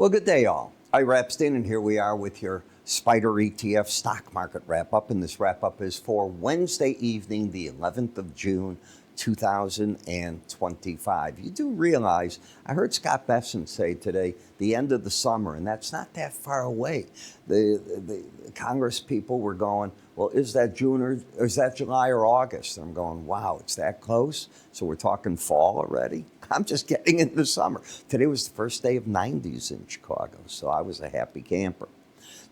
Well, good day, all. Ira Epstein, and here we are with your Spider ETF stock market wrap-up. And this wrap-up is for Wednesday evening, the 11th of June, 2025. You do realize, I heard Scott Besson say today, the end of the summer, and that's not that far away. The Congress people were going, well, is that June or is that July or August? And I'm going, wow, it's that close? So we're talking fall already? I'm just getting into summer. Today was the first day of 90s in Chicago, so I was a happy camper.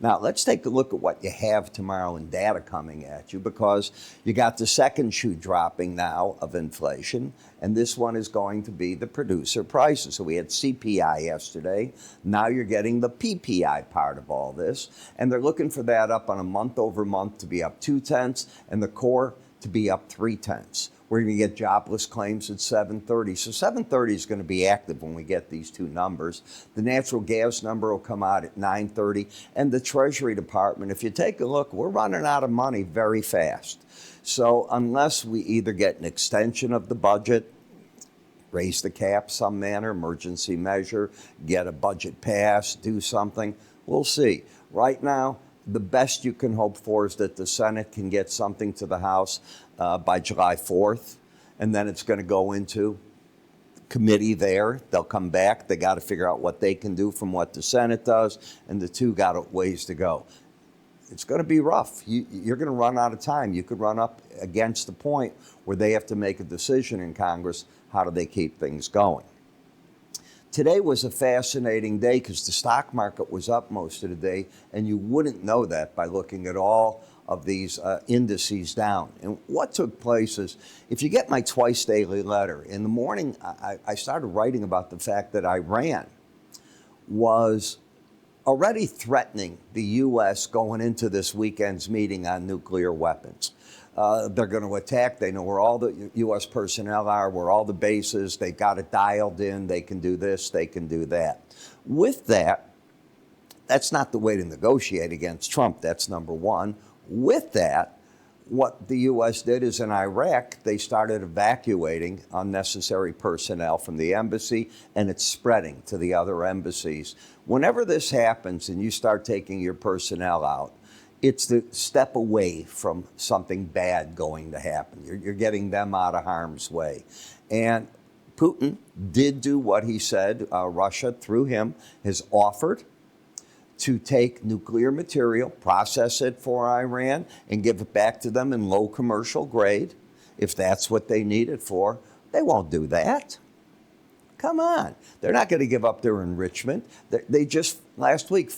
Now, let's take a look at what you have tomorrow in data coming at you, because you got the second shoe dropping now of inflation, and this one is going to be the producer prices. So we had CPI yesterday. Now you're getting the PPI part of all this, and they're looking for that up on a month over month to be up 0.2, and the core to be up 0.3. We're going to get jobless claims at 7:30. So 7:30 is going to be active when we get these two numbers. The natural gas number will come out at 9:30. And the Treasury Department, if you take a look, we're running out of money very fast. So unless we either get an extension of the budget, raise the cap some manner, emergency measure, get a budget passed, do something, we'll see. Right now, the best you can hope for is that the Senate can get something to the House by July 4th, and then it's going to go into committee there. They'll come back. They got to figure out what they can do from what the Senate does, and the two got a ways to go. It's going to be rough. You're going to run out of time. You could run up against the point where they have to make a decision in Congress. How do they keep things going? Today was a fascinating day because the stock market was up most of the day, and you wouldn't know that by looking at all of these indices down. And what took place is, if you get my twice daily letter, in the morning I started writing about the fact that Iran was already threatening the U.S. going into this weekend's meeting on nuclear weapons. They're going to attack. They know where all the U.S. personnel are, where all the bases. They've got it dialed in. They can do this. They can do that. With that, that's not the way to negotiate against Trump. That's number one. With that, what the U.S. did is in Iraq, they started evacuating unnecessary personnel from the embassy, and it's spreading to the other embassies. Whenever this happens and you start taking your personnel out, it's the step away from something bad going to happen. You're getting them out of harm's way. And Putin did do what he said. Russia, through him, has offered to take nuclear material, process it for Iran, and give it back to them in low commercial grade, if that's what they need it for. They won't do that. Come on. They're not going to give up their enrichment. They just, last week,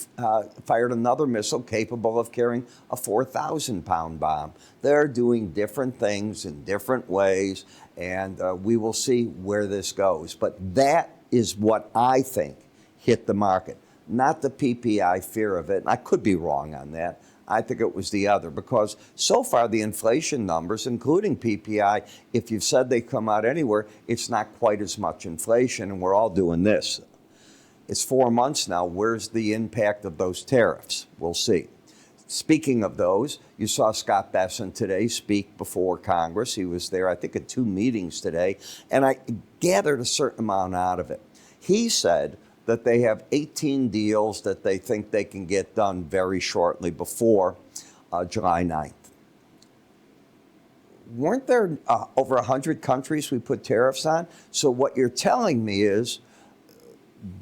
fired another missile capable of carrying a 4,000-pound bomb. They're doing different things in different ways, and we will see where this goes. But that is what I think hit the market, not the PPI fear of it. And I could be wrong on that. I think it was the other, because so far the inflation numbers, including PPI, if you've said they come out anywhere, it's not quite as much inflation, and we're all doing this. It's 4 months now. Where's the impact of those tariffs? We'll see. Speaking of those, you saw Scott Besson today speak before Congress. He was there, I think, at 2 meetings today, and I gathered a certain amount out of it. He said that they have 18 deals that they think they can get done very shortly before July 9th. Weren't there over 100 countries we put tariffs on? So what you're telling me is,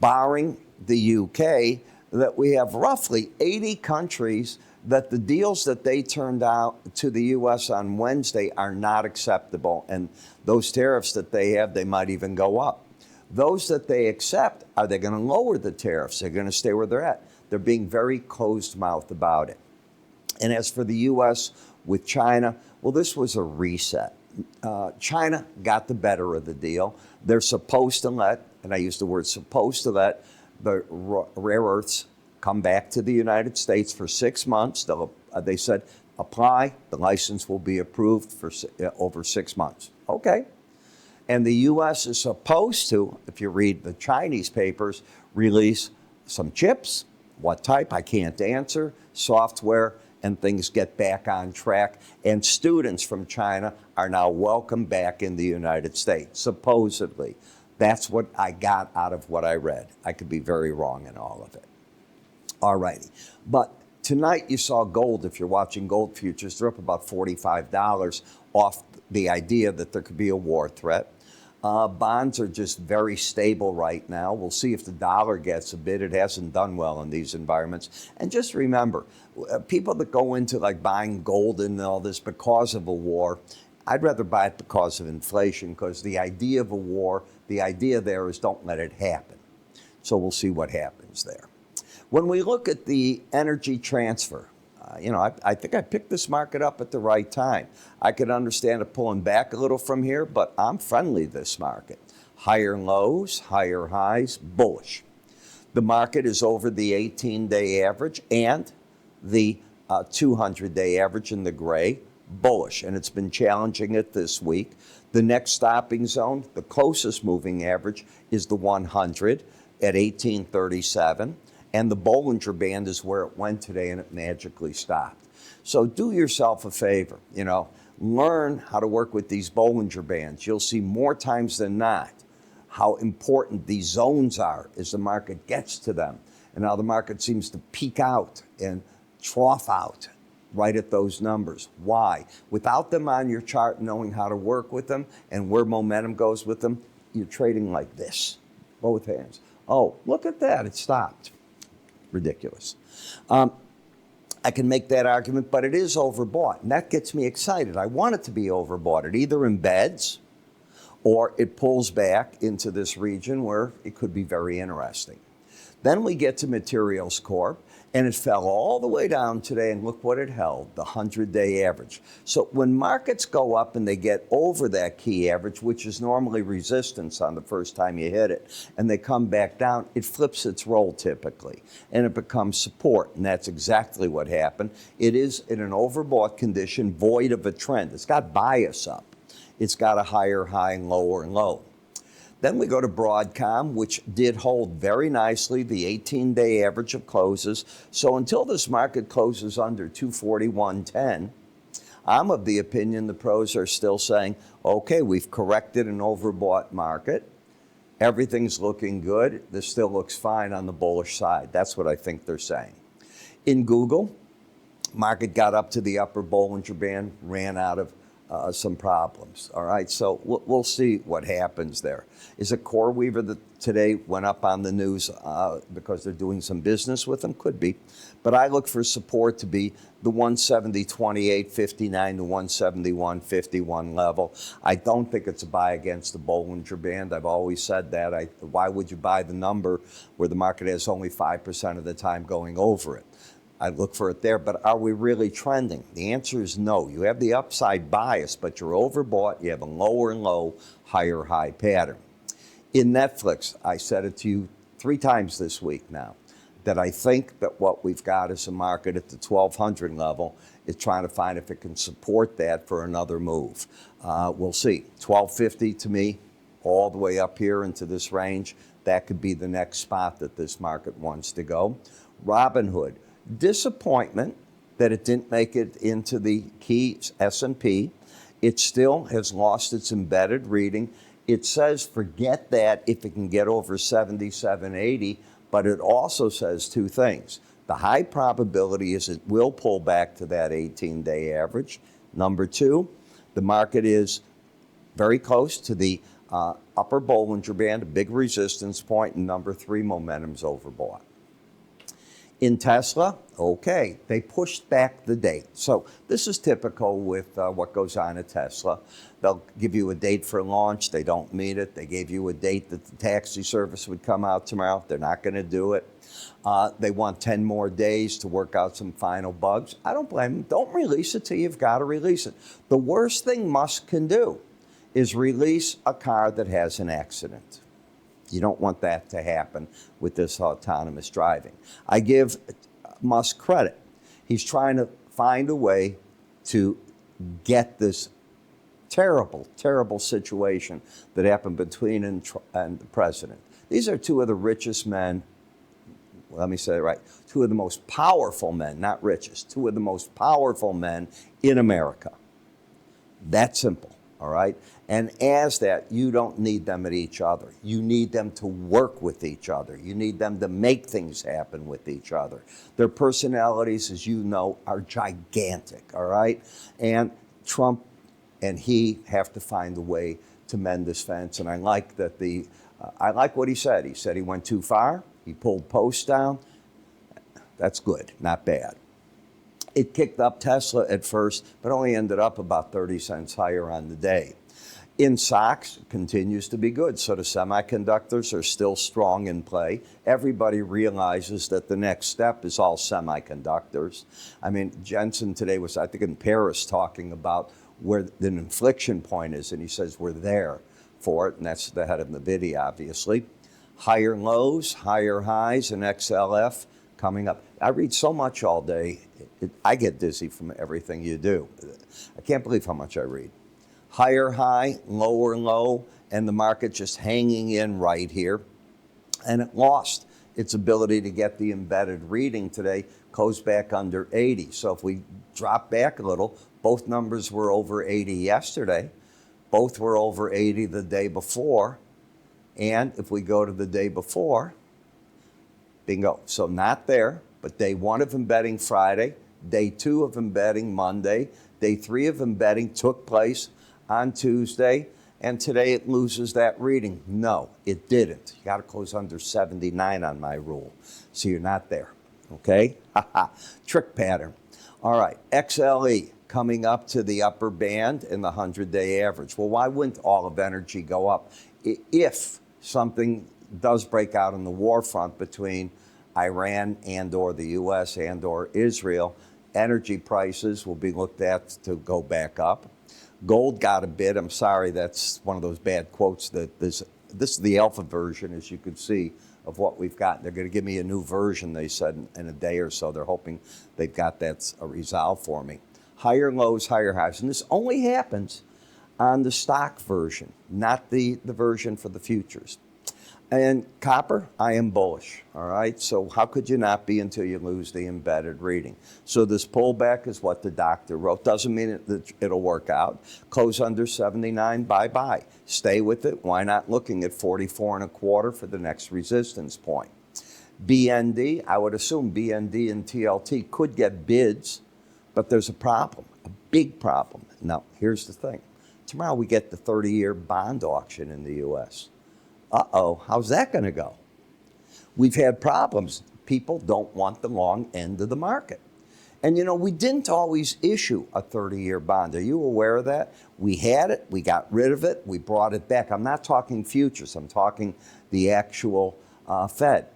barring the UK, that we have roughly 80 countries that the deals that they turned out to the U.S. on Wednesday are not acceptable. And those tariffs that they have, they might even go up. Those that they accept, are they going to lower the tariffs? They're going to stay where they're at. They're being very closed-mouthed about it. And as for the U.S. with China, well, this was a reset. China got the better of the deal. They're supposed to let, and I use the word supposed to let, the rare earths come back to the United States for 6 months. They said, apply, the license will be approved for over 6 months. Okay. And the U.S. is supposed to, if you read the Chinese papers, release some chips. What type? I can't answer. Software, and things get back on track. And students from China are now welcome back in the United States, supposedly. That's what I got out of what I read. I could be very wrong in all of it. All righty. But tonight you saw gold, if you're watching gold futures, they're up about $45 off the idea that there could be a war threat. Bonds are just very stable right now. We'll see if the dollar gets a bit. It hasn't done well in these environments. And just remember, people that go into like buying gold and all this because of a war, I'd rather buy it because of inflation, because the idea of a war, the idea there is don't let it happen. So we'll see what happens there. When we look at the energy transfer, I think I picked this market up at the right time. I could understand it pulling back a little from here, but I'm friendly this market. Higher lows, higher highs, bullish. The market is over the 18-day average and the 200-day average in the gray, bullish, and it's been challenging it this week. The next stopping zone, the closest moving average, is the 100 at 1837. And the Bollinger Band is where it went today, and it magically stopped. So do yourself a favor, learn how to work with these Bollinger Bands. You'll see more times than not how important these zones are as the market gets to them, and how the market seems to peak out and trough out right at those numbers. Why? Without them on your chart, knowing how to work with them and where momentum goes with them, you're trading like this, both hands. Oh, look at that, it stopped. Ridiculous. I can make that argument, but it is overbought, and that gets me excited. I want it to be overbought. It either embeds or it pulls back into this region where it could be very interesting. Then we get to Materials Corp, and it fell all the way down today, and look what it held, the 100-day average. So when markets go up and they get over that key average, which is normally resistance on the first time you hit it, and they come back down, it flips its role typically, and it becomes support, and that's exactly what happened. It is in an overbought condition, void of a trend. It's got bias up. It's got a higher high and lower and low. Then we go to Broadcom, which did hold very nicely the 18-day average of closes. So until this market closes under 241.10, I'm of the opinion the pros are still saying, okay, we've corrected an overbought market. Everything's looking good. This still looks fine on the bullish side. That's what I think they're saying. In Google, market got up to the upper Bollinger Band, ran out of some problems. All right, so we'll see what happens there. Is it CoreWeaver that today went up on the news because they're doing some business with them? Could be. But I look for support to be the 170.28.59 to 171.51 level. I don't think it's a buy against the Bollinger Band. I've always said that. Why would you buy the number where the market has only 5% of the time going over it? I look for it there, but are we really trending? The answer is no. You have the upside bias, but you're overbought. You have a lower and low, higher high pattern. In Netflix, I said it to you 3 times this week now, that I think that what we've got is a market at the 1200 level is trying to find if it can support that for another move. We'll see. 1250 to me, all the way up here into this range, that could be the next spot that this market wants to go. Robinhood. Disappointment that it didn't make it into the key S&P. It still has lost its embedded reading. It says forget that if it can get over 77.80, but it also says 2 things. The high probability is it will pull back to that 18-day average. Number 2, the market is very close to the upper Bollinger Band, a big resistance point, and number 3, momentum's overbought. In Tesla, okay, they pushed back the date. So this is typical with what goes on at Tesla. They'll give you a date for launch. They don't meet it. They gave you a date that the taxi service would come out tomorrow. They're not going to do it. They want 10 more days to work out some final bugs. I don't blame them. Don't release it till you've got to release it. The worst thing Musk can do is release a car that has an accident. You don't want that to happen with this autonomous driving. I give Musk credit. He's trying to find a way to get this terrible, terrible situation that happened between and the president. These are 2 of the richest men, let me say it right, 2 of the most powerful men, not richest, 2 of the most powerful men in America. That simple. all right? And as that, you don't need them at each other. You need them to work with each other. You need them to make things happen with each other. Their personalities, as you know, are gigantic, all right? And Trump and he have to find a way to mend this fence. And I like that I like what he said. He said he went too far. He pulled posts down. That's good, not bad. It kicked up Tesla at first, but only ended up about 30 cents higher on the day. In stocks, it continues to be good. So the semiconductors are still strong in play. Everybody realizes that the next step is all semiconductors. I mean, Jensen today was, I think, in Paris talking about where the inflection point is, and he says we're there for it, and that's the head of NVIDIA, obviously. Higher lows, higher highs, and XLF coming up. I read so much all day, I get dizzy from everything you do. I can't believe how much I read. Higher high, lower low, and the market just hanging in right here. And it lost its ability to get the embedded reading today, goes back under 80. So if we drop back a little, both numbers were over 80 yesterday. Both were over 80 the day before. And if we go to the day before, bingo. So not there, but day one of embedding Friday, day two of embedding Monday, day three of embedding took place on Tuesday, and today it loses that reading. No, it didn't. You got to close under 79 on my rule. So you're not there, okay? Trick pattern. All right, XLE coming up to the upper band in the 100-day average. Well, why wouldn't all of energy go up? If something does break out in the war front between Iran and or the U.S. and or Israel, energy prices will be looked at to go back up. Gold got a bid. I'm sorry, that's one of those bad quotes. That this is the alpha version, as you can see, of what we've got. They're going to give me a new version, they said, in a day or so. They're hoping they've got that resolved for me. Higher lows, higher highs. And this only happens on the stock version, not the version for the futures. And copper, I am bullish, all right? So how could you not be until you lose the embedded reading? So this pullback is what the doctor wrote. Doesn't mean it'll work out. Close under 79, bye-bye. Stay with it. Why not looking at 44 and a quarter for the next resistance point? BND, I would assume BND and TLT could get bids, but there's a problem, a big problem. Now, here's the thing. Tomorrow we get the 30-year bond auction in the U.S. Uh-oh, how's that going to go? We've had problems. People don't want the long end of the market. And, you know, we didn't always issue a 30-year bond. Are you aware of that? We had it. We got rid of it. We brought it back. I'm not talking futures. I'm talking the actual Fed,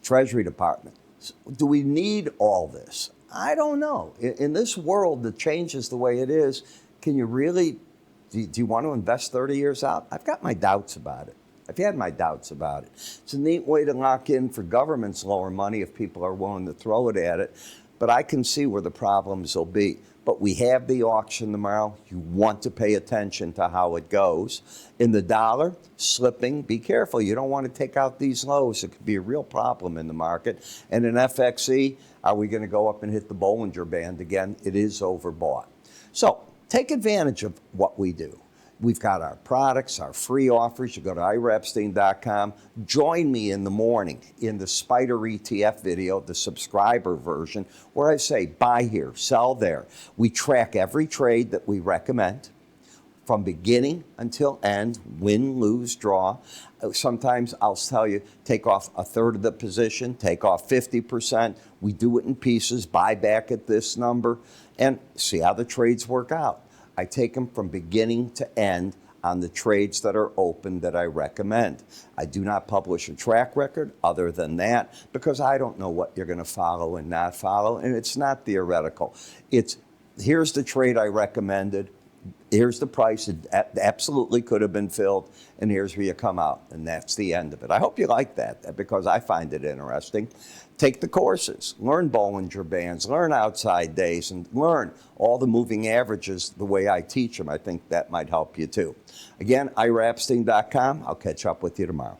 Treasury Department. So do we need all this? I don't know. In this world that changes the way it is, can you really, do you want to invest 30 years out? I've got my doubts about it. I've had my doubts about it. It's a neat way to lock in for governments lower money if people are willing to throw it at it. But I can see where the problems will be. But we have the auction tomorrow. You want to pay attention to how it goes. In the dollar, slipping, be careful. You don't want to take out these lows. It could be a real problem in the market. And in FXE, are we going to go up and hit the Bollinger Band again? It is overbought. So take advantage of what we do. We've got our products, our free offers. You go to IraEpstein.com. Join me in the morning in the Spider ETF video, the subscriber version, where I say buy here, sell there. We track every trade that we recommend from beginning until end, win, lose, draw. Sometimes I'll tell you, take off a third of the position, take off 50%. We do it in pieces, buy back at this number, and see how the trades work out. I take them from beginning to end on the trades that are open that I recommend. I do not publish a track record other than that because I don't know what you're going to follow and not follow, and it's not theoretical. It's here's the trade I recommended, here's the price, it absolutely could have been filled, and here's where you come out, and that's the end of it. I hope you like that because I find it interesting. Take the courses, learn Bollinger Bands, learn outside days, and learn all the moving averages the way I teach them. I think that might help you too. Again, IraEpstein.com. I'll catch up with you tomorrow.